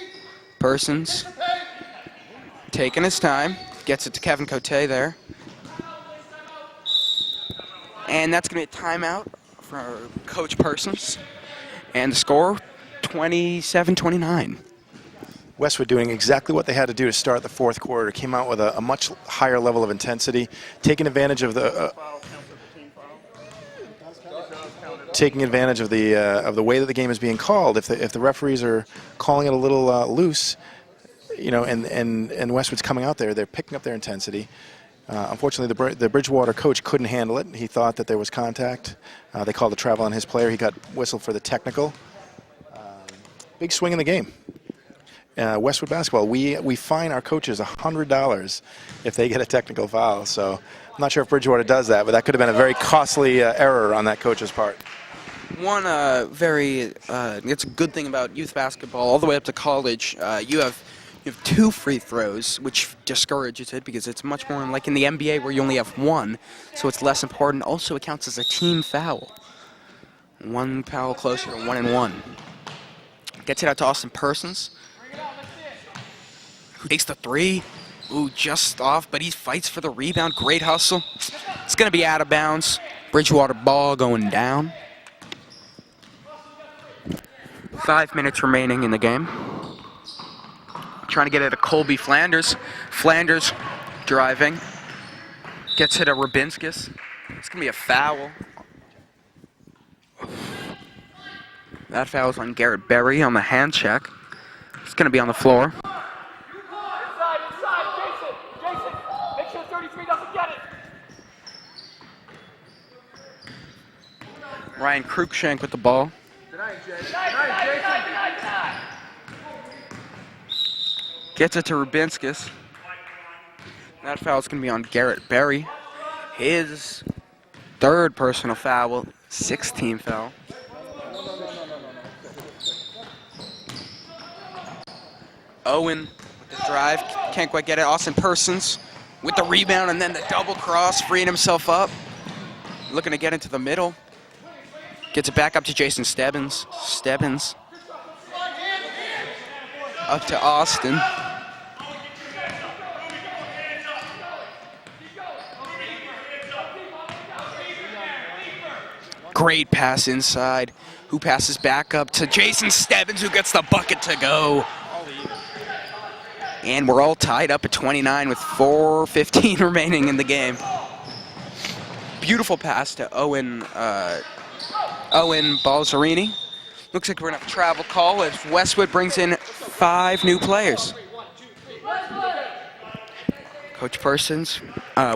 Persons taking his time. Gets it to Kevin Cote there. And that's going to be a timeout for Coach Persons. And the score, 27-29. Westwood doing exactly what they had to do to start the 4th quarter. Came out with a much higher level of intensity, taking advantage of the way that the game is being called. If the referees are calling it a little loose, you know, and Westwood's coming out there, they're picking up their intensity. Unfortunately, the Bridgewater coach couldn't handle it. He thought that there was contact. They called a travel on his player. He got whistled for the technical. Big swing in the game. Westwood basketball, we fine our coaches $100 if they get a technical foul. So I'm not sure if Bridgewater does that, but that could have been a very costly error on that coach's part. One it's a good thing about youth basketball all the way up to college. You have 2 free throws, which discourages it because it's much more like in the NBA where you only have 1, so it's less important. Also, it counts as a team foul. 1 foul closer to 1-1. Gets it out to Austin Persons, who takes the 3. Ooh, just off, but he fights for the rebound. Great hustle. It's going to be out of bounds. Bridgewater ball going down. 5 minutes remaining in the game. Trying to get it to Colby Flanders. Flanders driving. Gets it to Rabinskis. It's going to be a foul. That foul's on Garrett Berry on the hand check. It's going to be on the floor. Inside, Jason. Jason, make sure 33 doesn't get it. Ryan Cruikshank with the ball. Deny, Jason. Gets it to Rabinskis. That foul's going to be on Garrett Berry. His 3rd personal foul, 6th foul. Owen with the drive, can't quite get it. Austin Persons with the rebound and then the double cross, freeing himself up. Looking to get into the middle. Gets it back up to Jason Stebbins. Stebbins up to Austin. Great pass inside. Who passes back up to Jason Stebbins, who gets the bucket to go. And we're all tied up at 29 with 4:15 remaining in the game. Beautiful pass to Owen Balzerini. Looks like we're going to have a travel call as Westwood brings in 5 new players. Coach Persons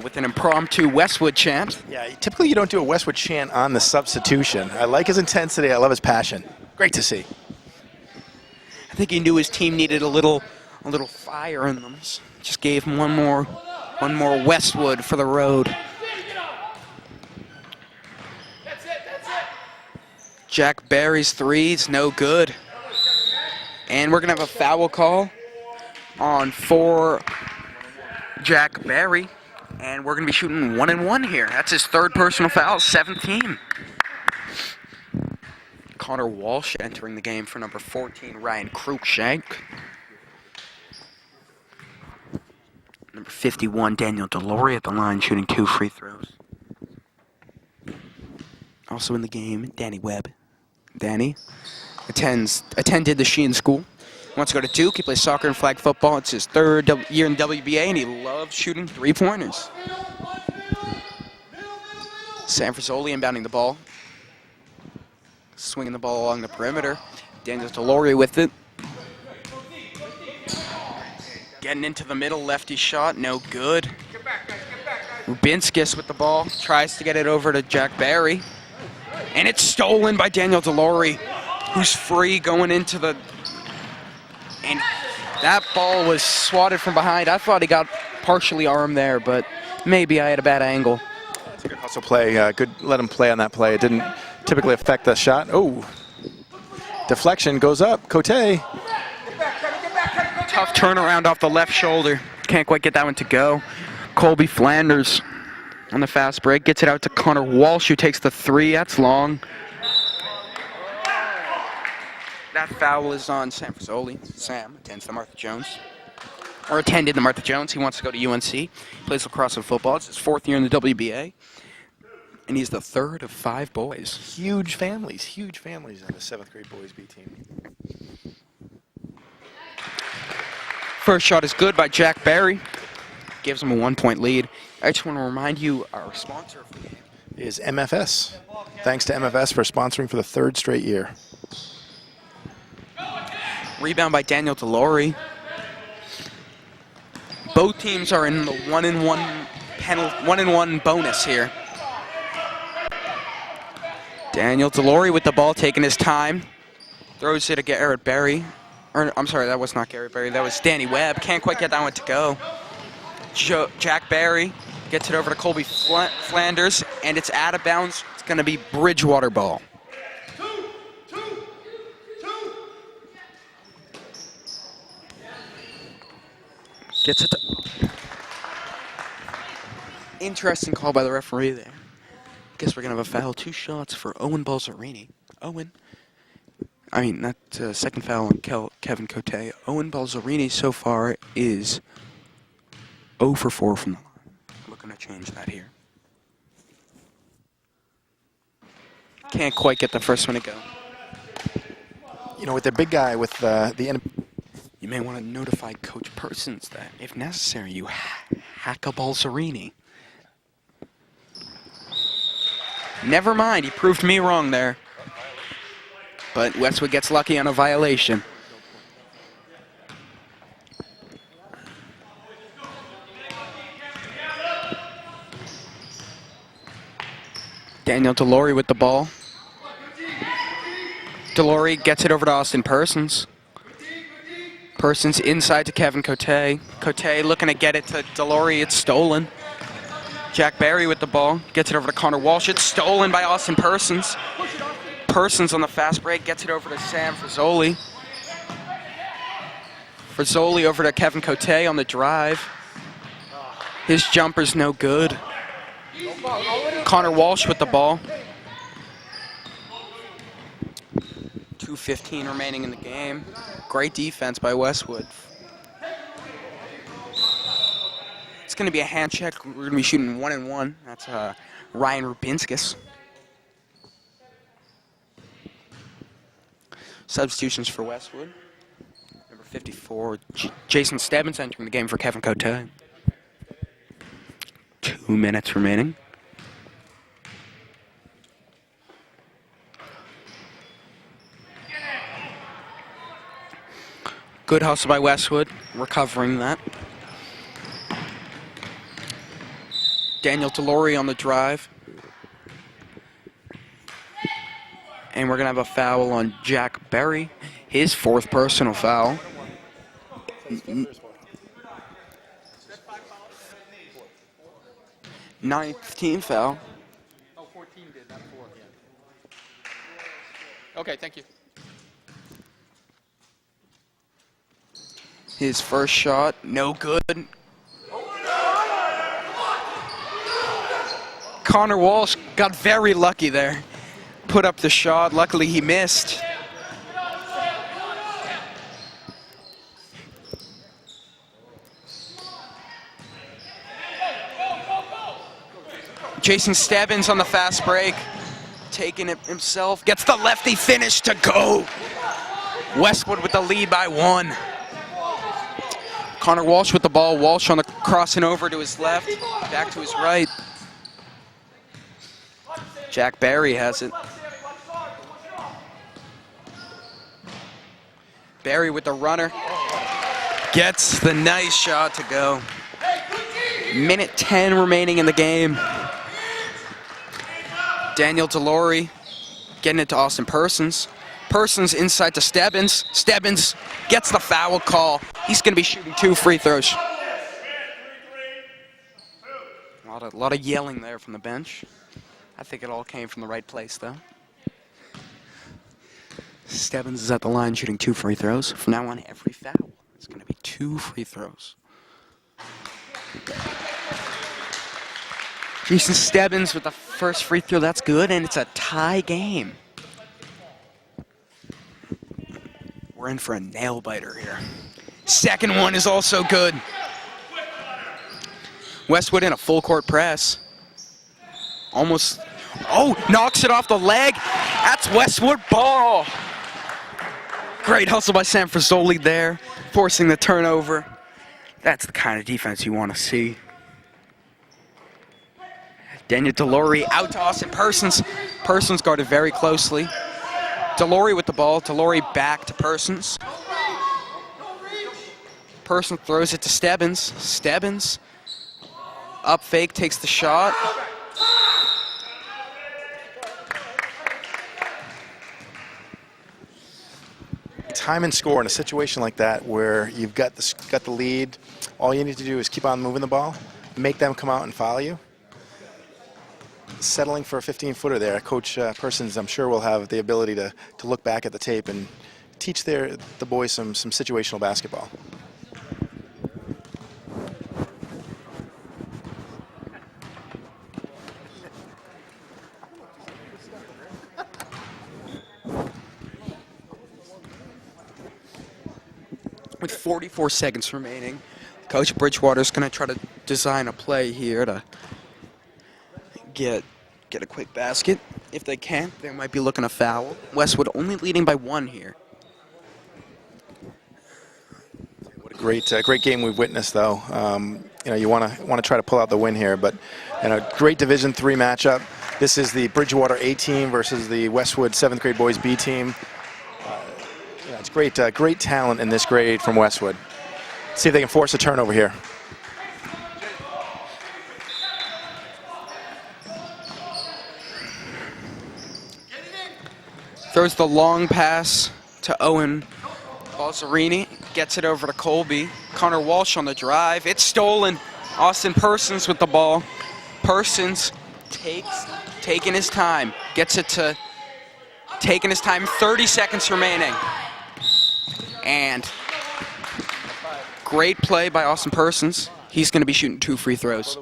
with an impromptu Westwood chant. Yeah, typically you don't do a Westwood chant on the substitution. I like his intensity. I love his passion. Great to see. I think he knew his team needed a little fire in them. Just gave him one more Westwood for the road. That's it. Jack Barry's 3's no good. And we're going to have a foul call on for Jack Barry. And we're going to be shooting 1-1 here. That's his 3rd personal foul, 7th team. Connor Walsh entering the game for number 14, Ryan Cruikshank. Number 51, Daniel Delory at the line, shooting 2 free throws. Also in the game, Danny Webb. Danny attended the Sheehan School. Wants to go to Duke. He plays soccer and flag football. It's his 3rd year in WBA, and he loves shooting 3-pointers. Sanfrisoli inbounding the ball. Swinging the ball along the perimeter. Daniel Delory with it. Getting into the middle, lefty shot, no good. Rubinskis with the ball, tries to get it over to Jack Barry. And it's stolen by Daniel Delory, who's free going into the... And that ball was swatted from behind. I thought he got partially armed there, but maybe I had a bad angle. That's a good hustle play. Good, let him play on that play. It didn't typically affect the shot. Oh, deflection goes up. Cote. Tough turnaround off the left shoulder. Can't quite get that one to go. Colby Flanders on the fast break. Gets it out to Connor Walsh, who takes the 3. That's long. That foul is on Sanfrisoli. Sam attended the Martha Jones. He wants to go to UNC. He plays lacrosse and football. It's his 4th year in the WBA. And he's the 3rd of 5 boys. Huge families on the 7th grade boys B team. First shot is good by Jack Barry. Gives him a 1-point lead. I just want to remind you, our sponsor for the game is MFS. Thanks to MFS for sponsoring for the 3rd straight year. Rebound by Daniel Delory. Both teams are in the 1-1 bonus here. Daniel Delory with the ball, taking his time. Throws it to Garrett Berry. I'm sorry, that was not Garrett Berry. That was Danny Webb. Can't quite get that one to go. Jack Barry Gets it over to Colby Flanders, and it's out of bounds. It's going to be Bridgewater ball. Gets it to... Interesting call by the referee there. Guess we're going to have a foul. 2 shots for Owen Balzerini. That second foul on Kevin Cote. Owen Balzerini so far is 0 for 4 from the line. Looking to change that here. Can't quite get the first one to go. You know, with their big guy with the... You may want to notify Coach Persons that, if necessary, you hack a Balzerini. Never mind, he proved me wrong there. But Westwood gets lucky on a violation. Daniel Delory with the ball. Delory gets it over to Austin Persons. Persons inside to Kevin Cote. Cote looking to get it to Delory. It's stolen. Jack Barry with the ball. Gets it over to Connor Walsh. It's stolen by Austin Persons. Persons on the fast break. Gets it over to Sam Frizzoli. Frizzoli over to Kevin Cote on the drive. His jumper's no good. Connor Walsh with the ball. 2:15 remaining in the game. Great defense by Westwood. It's going to be a hand check. We're going to be shooting 1-1. That's Ryan Rubinskis. Substitutions for Westwood. Number 54, Jason Stebbins entering the game for Kevin Cote. 2 minutes remaining. Good hustle by Westwood, recovering that. Daniel Delory on the drive. And we're going to have a foul on Jack Berry, his 4th personal foul. 9th team foul. Oh, 14 did, not 4. Yeah. Okay, thank you. His first shot, no good. Connor Walsh got very lucky there. Put up the shot, luckily he missed. Jason Stebbins on the fast break, taking it himself, gets the lefty finish to go. Westwood with the lead by 1. Connor Walsh with the ball. Walsh on the crossing over to his left, back to his right. Jack Barry has it. Barry with the runner. Gets the nice shot to go. Minute 10 remaining in the game. Daniel Delory getting it to Austin Persons. Persons inside to Stebbins. Stebbins gets the foul call. He's going to be shooting 2 free throws. A lot of yelling there from the bench. I think it all came from the right place, though. Stebbins is at the line shooting 2 free throws. From now on, every foul is going to be 2 free throws. Jason Stebbins with the first free throw. That's good, and it's a tie game. We're in for a nail-biter here. Second one is also good. Westwood in a full-court press. Almost, knocks it off the leg. That's Westwood ball. Great hustle by Sam Frizzoli there, forcing the turnover. That's the kind of defense you want to see. Daniel Delory out to Austin Persons. Persons guarded very closely. Delory with the ball. Delory back to Persons. Persons throws it to Stebbins. Stebbins up fake, takes the shot. Time and score in a situation like that where you've got the lead. All you need to do is keep on moving the ball. make them come out and foul you. Settling for a 15-footer there, Coach Persons, I'm sure, will have the ability to look back at the tape and teach the boys some situational basketball. With 44 seconds remaining, Coach Bridgewater's going to try to design a play here to get a quick basket. If they can't, they might be looking to foul. Westwood only leading by 1 here. What a great game we've witnessed, though. You want to try to pull out the win here, but a great Division III matchup. This is the Bridgewater A team versus the Westwood 7th grade boys B team. It's great talent in this grade from Westwood. See if they can force a turnover here. Throws the long pass to Owen Balzerini. Gets it over to Colby. Connor Walsh on the drive. It's stolen. Austin Persons with the ball. Persons taking his time. Gets it to taking his time. 30 seconds remaining. And great play by Austin Persons. He's going to be shooting 2 free throws.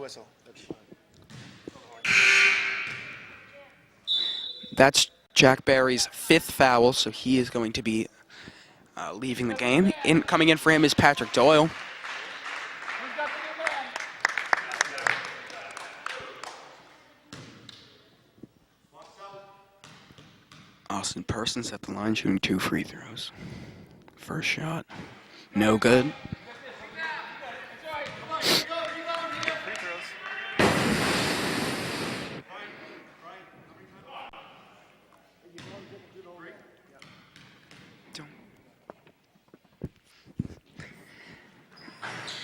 That's Jack Barry's 5th foul, so he is going to be leaving the game. Coming in for him is Patrick Doyle. Austin Persons at the line shooting 2 free throws. First shot, no good.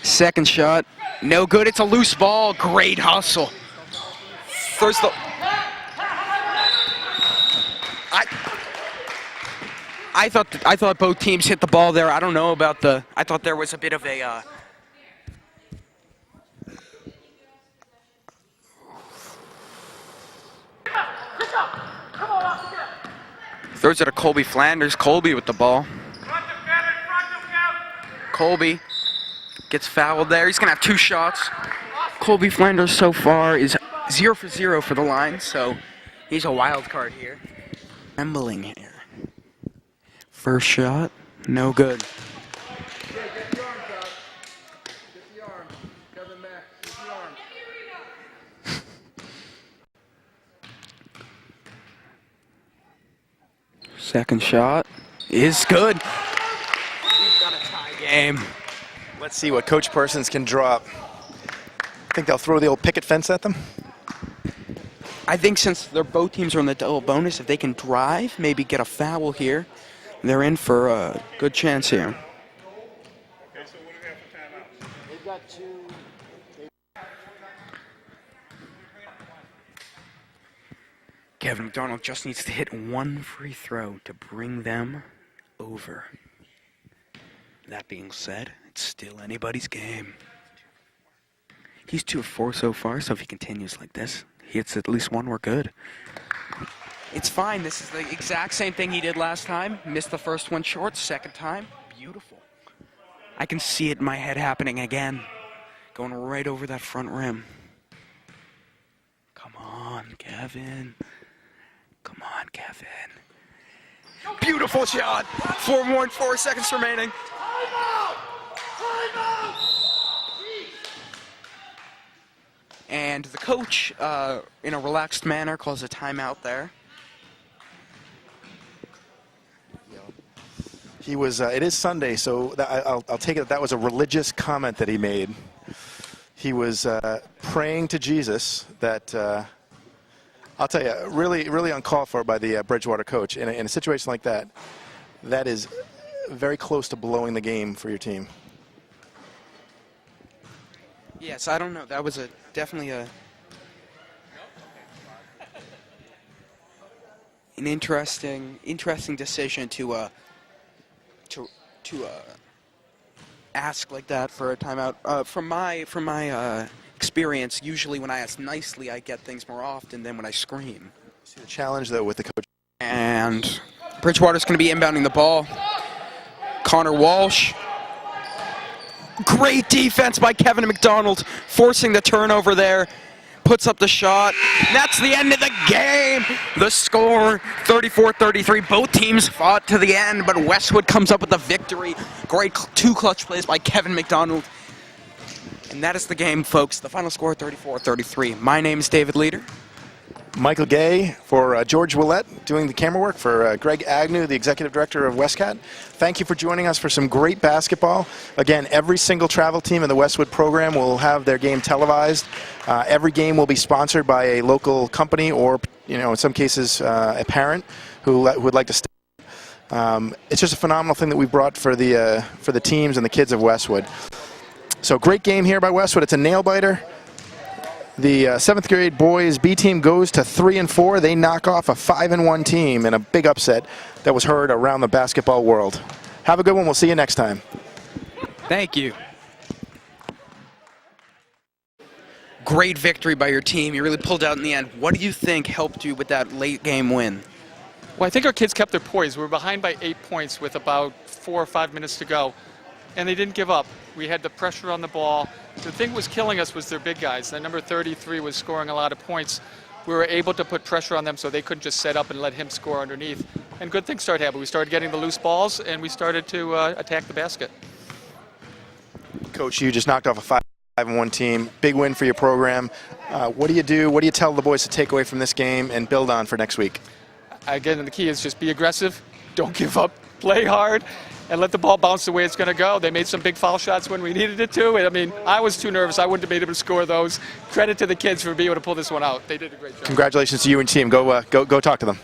Second shot, no good. It's a loose ball. Great hustle. Throws the. I thought both teams hit the ball there. I don't know about the. I thought there was a bit of a. Throws it to Colby Flanders. Colby with the ball. Colby gets fouled there. He's gonna have 2 shots. Colby Flanders so far is 0 for 0 for the line, so he's a wild card here. Trembling here. First shot, no good. Get the arm, Todd. Get the arm. Kevin Mack, get the arm. Second shot is good. We've got a tie game. Let's see what Coach Persons can draw up. Think they'll throw the old picket fence at them? I think since both teams are on the double bonus, if they can drive, maybe get a foul here, they're in for a good chance here. Okay, so what do we have for timeouts? They've got 2. Kevin McDonald just needs to hit 1 free throw to bring them over. That being said, it's still anybody's game. He's 2 of 4 so far, so if he continues like this, he hits at least 1, we're good. It's fine. This is the exact same thing he did last time. Missed the first one short, second time. Beautiful. I can see it in my head happening again. Going right over that front rim. Come on, Kevin. Come on, Kevin. Beautiful shot. 4 seconds remaining. And the coach, in a relaxed manner, calls a timeout there. He was. It is Sunday, so I'll take it that was a religious comment that he made. He was praying to Jesus that. I'll tell you, really uncalled for by the Bridgewater coach. In a situation like that, that is very close to blowing the game for your team. Yes, I don't know. That was definitely an interesting decision to ask like that for a timeout. From my experience. Usually when I ask nicely, I get things more often than when I scream. See the challenge, though, with the coach. And Bridgewater's going to be inbounding the ball. Connor Walsh. Great defense by Kevin McDonald, forcing the turnover there. Puts up the shot. That's the end of the game. The score, 34-33. Both teams fought to the end, but Westwood comes up with the victory. Great two clutch plays by Kevin McDonald. And that is the game, folks. The final score, 34-33. My name is David Leader. Michael Gay for George Willett doing the camera work, for Greg Agnew, the executive director of Westcat. Thank you for joining us for some great basketball. Again, every single travel team in the Westwood program will have their game televised. Every game will be sponsored by a local company or, in some cases, a parent who would like to stay. It's just a phenomenal thing that we brought for the teams and the kids of Westwood. So great game here by Westwood. It's a nail-biter. The 7th grade boys B team goes to 3-4. They knock off a 5-1 team in a big upset that was heard around the basketball world. Have a good one. We'll see you next time. Thank you. Great victory by your team. You really pulled out in the end. What do you think helped you with that late game win? Well, I think our kids kept their poise. We were behind by 8 points with about 4 or 5 minutes to go, and they didn't give up. We had the pressure on the ball. The thing that was killing us was their big guys. That number 33 was scoring a lot of points. We were able to put pressure on them so they couldn't just set up and let him score underneath. And good things started happening. We started getting the loose balls, and we started to attack the basket. Coach, you just knocked off a 5-1 team. Big win for your program. What do you do? What do you tell the boys to take away from this game and build on for next week? Again, the key is just be aggressive. Don't give up. Play hard. And let the ball bounce the way it's going to go. They made some big foul shots when we needed it to. I mean, I was too nervous. I wouldn't have been able to score those. Credit to the kids for being able to pull this one out. They did a great job. Congratulations to you and team. Go talk to them.